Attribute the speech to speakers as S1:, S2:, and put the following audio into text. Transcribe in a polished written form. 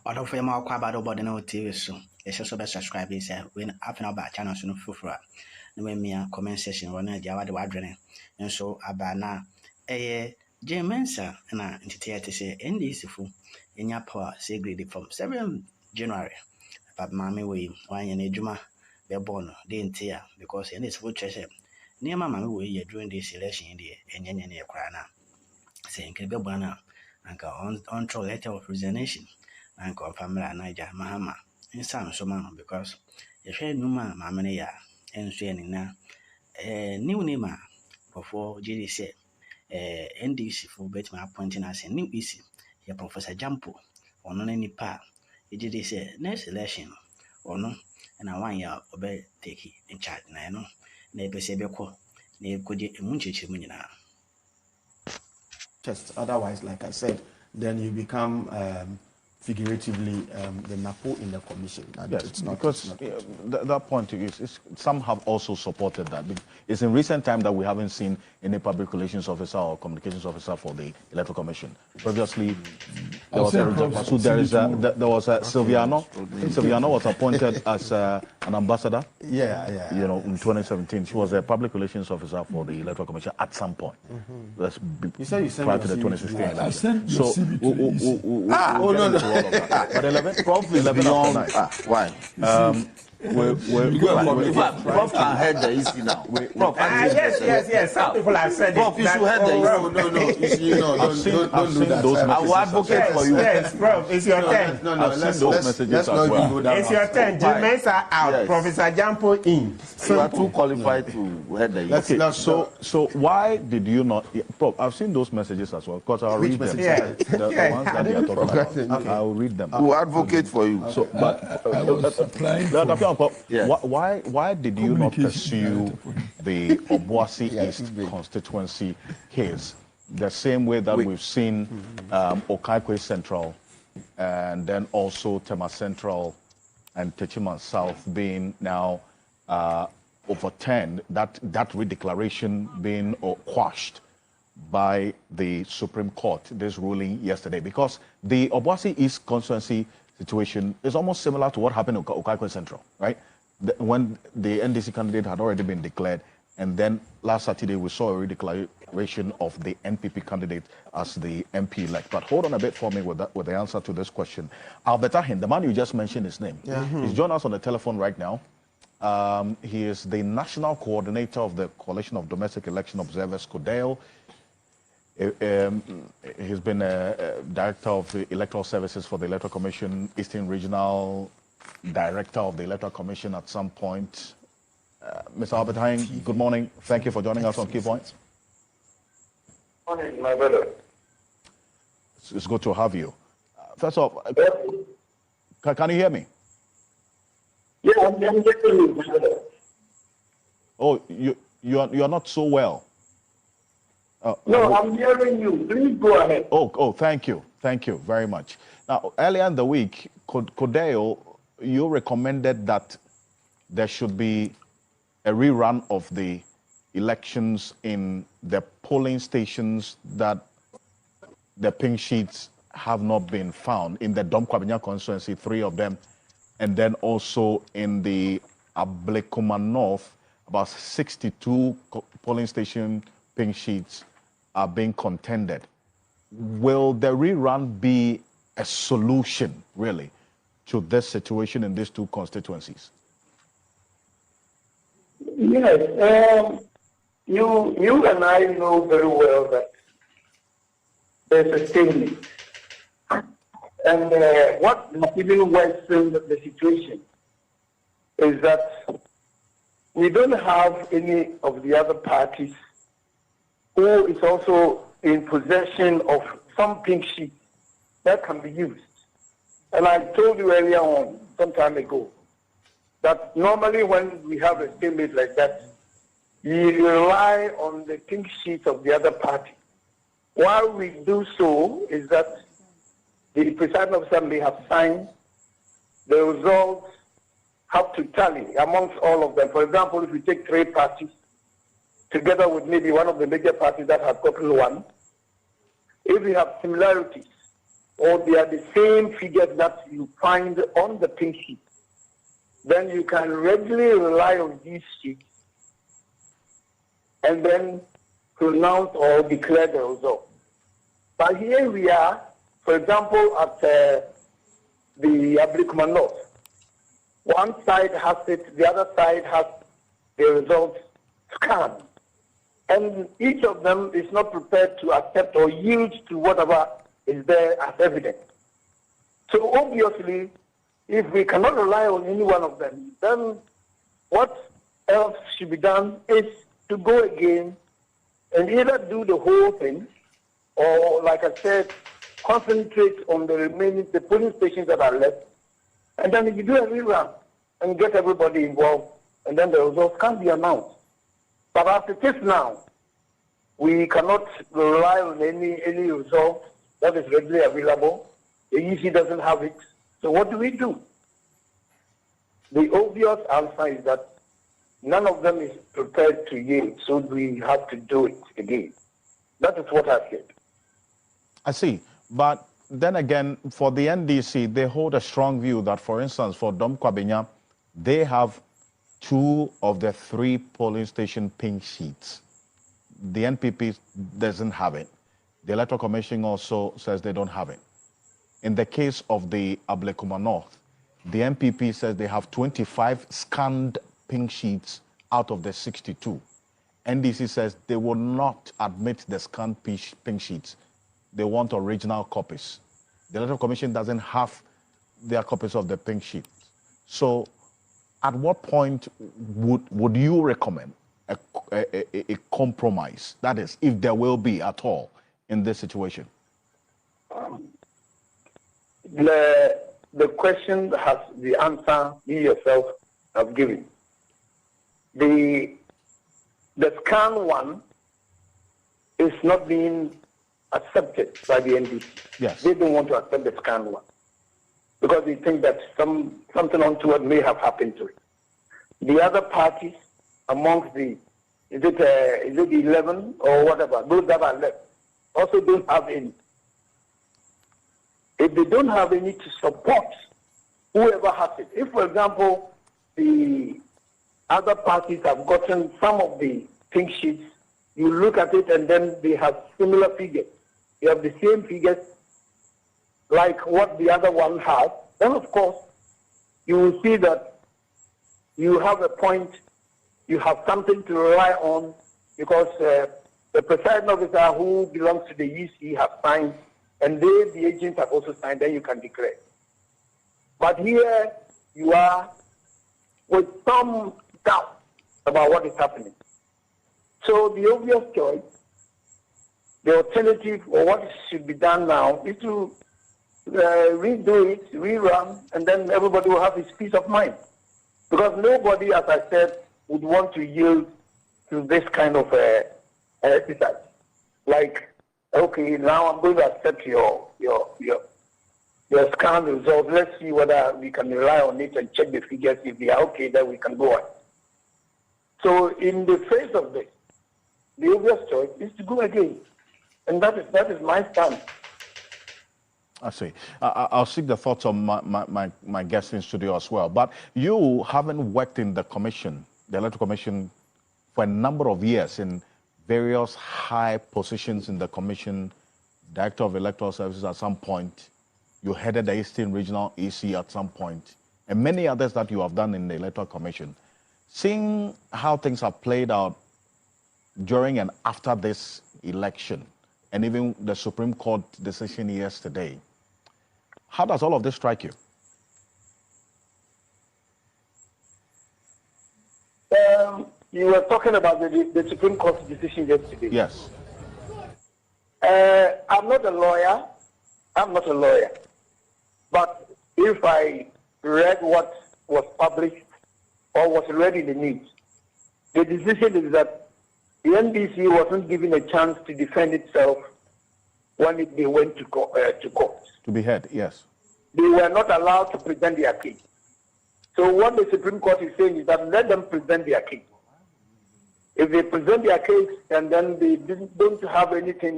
S1: Although for more about about no TV so it's also best subscribe is when half an hour channel so no fufura. No me comment section one Java the wadrene. And so abana Jean Mensah na entity to say NDC fu in your power say greedy from 7 January. But mammy way one in a juma be born didn't tear because in this full church near my mammy way during this election in the and yen crana. Saying can be born on troll letter of resignation. And family Niger Mahama in some so man because the train numa mamania and swaying na new name before GDC NDC for bet my appointing as a new easy here Professor Gyampo or no any pa GDC next election or no and I 1 year obey take it in charge na no na be say be ko na ko je munchichi munyina.
S2: Just otherwise, like I said, then you become figuratively the Napo in the commission.
S3: Yes, it's not, because that point is some have also supported that. It's in recent time that we haven't seen any public relations officer or communications officer for the Electoral Commission. Previously, there was Silviano. I think Silviano was appointed as an ambassador.
S2: Yeah.
S3: You know, in 2017, she was a public relations officer for the Electoral Commission at some point. That's prior to the 2016 election. So, but 11 Prof is beyond.
S4: Why?
S5: Prof can head the issue now.
S6: Yes. Some people have said
S5: Prof, you should head the issue.
S3: Don't do that.
S5: I will advocate for you.
S6: Yes, Prof, it's your turn.
S3: Let's well.
S6: It's your turn. Jean Mensah out, yes. Professor Gyampo in.
S5: You are too qualified to head the issue.
S3: Okay, so why did you not? Prof, I've seen those messages as well. Because I'll read them. The ones that they are talking about. I'll read them.
S5: I will advocate for you.
S3: So, but why did you not pursue the Obuasi East constituency case the same way that we've seen Okaikwe Central and then also Tema Central and Techiman South being now overturned, that redeclaration being quashed by the Supreme Court, this ruling yesterday? Because the Obuasi East constituency situation is almost similar to what happened in Okaikwe Central, right? When the NDC candidate had already been declared, and then last Saturday we saw a redeclaration of the NPP candidate as the MP elect. But hold on a bit for me with the answer to this question. Albert Ahin, the man you just mentioned his name, he's joined us on the telephone right now. He is the national coordinator of the Coalition of Domestic Election Observers, CODEL. He's been a director of the electoral services for the Electoral Commission, Eastern Regional Director of the Electoral Commission at some point. Mr. Albert Hein, good morning. Thank you for joining us on Key Points.
S7: Good morning, my brother.
S3: It's good to have you. First off, can you hear me?
S7: Yeah, I'm getting you, my brother.
S3: Oh, you are not so well.
S7: No, I'm hearing you. Please go ahead.
S3: Oh, thank you. Thank you very much. Now, earlier in the week, CODEL, you recommended that there should be a rerun of the elections in the polling stations that the pink sheets have not been found. In the Dom Kwabenya constituency, 3 of them, and then also in the Ablekuma North, about 62 polling station pink sheets are being contended. Will the rerun be a solution, really, to this situation in these 2 constituencies?
S7: Yes. You and I know very well that there's a stalemate. And what even worsens the situation is that we don't have any of the other parties who is also in possession of some pink sheets that can be used. And I told you earlier on, some time ago, that normally when we have a stalemate like that, you rely on the pink sheets of the other party. Why we do so is that the presiding officer may have signed, the results have to tally amongst all of them. For example, if we take 3 parties, together with maybe one of the major parties that has gotten 1, if we have similarities, or they are the same figures that you find on the pink sheet, then you can readily rely on these sheets and then pronounce or declare the result. But here we are, for example, at the Abrikuma North. One side has it, the other side has the results scanned. And each of them is not prepared to accept or yield to whatever is there as evidence. So obviously, if we cannot rely on any one of them, then what else should be done is to go again and either do the whole thing, or, like I said, concentrate on the polling stations that are left, and then if you do a rerun and get everybody involved, and then the results can be announced. But as it is now, we cannot rely on any result that is readily available. The EC doesn't have it. So what do we do? The obvious answer is that none of them is prepared to yield, so we have to do it again. That is what I said.
S3: I see. But then again, for the NDC, they hold a strong view that, for instance, for Dom Kwabenya, they have 2 of the 3 polling station pink sheets. The NPP doesn't have it. The Electoral Commission also says they don't have it. In the case of the Ablekuma North, the NPP says they have 25 scanned pink sheets out of the 62. NDC says they will not admit the scanned pink sheets. They want original copies. The Electoral Commission doesn't have their copies of the pink sheets. So at what point would you recommend a compromise? That is, if there will be at all in this situation.
S7: The question has the answer you yourself have given. The scan one is not being accepted by the NDC.
S3: Yes.
S7: They don't want to accept the scan one because they think that something untoward may have happened to it. The other parties amongst is it 11 or whatever, those that are left, also don't have any. If they don't have any to support whoever has it, if, for example, the other parties have gotten some of the pink sheets, you look at it and then they have similar figures. You have the same figures like what the other one has, then of course you will see that you have a point, you have something to rely on because the presiding officer who belongs to the EC have signed and the agents have also signed, then you can declare. But here you are with some doubt about what is happening. So the obvious choice, the alternative, or what should be done now, is to redo it, rerun, and then everybody will have his peace of mind. Because nobody, as I said, would want to yield to this kind of exercise. Like, okay, now I'm going to accept your scan results. Let's see whether we can rely on it and check the figures. If they are okay, then we can go on. So in the face of this, the obvious choice is to go again. And that is my stand.
S3: I see. I'll seek the thoughts of my guests in studio as well. But you haven't worked in the commission, the Electoral Commission, for a number of years in various high positions in the commission, Director of Electoral Services at some point. You headed the Eastern Regional EC at some point, and many others that you have done in the Electoral Commission. Seeing how things have played out during and after this election, and even the Supreme Court decision yesterday, how does all of this strike you?
S7: You were talking about the Supreme Court's decision yesterday.
S3: Yes.
S7: I'm not a lawyer. But if I read what was published or was read in the news, the decision is that the NDC wasn't given a chance to defend itself when they went to court.
S3: To be heard, yes.
S7: They were not allowed to present their case. So what the Supreme Court is saying is that let them present their case. If they present their case and then they don't have anything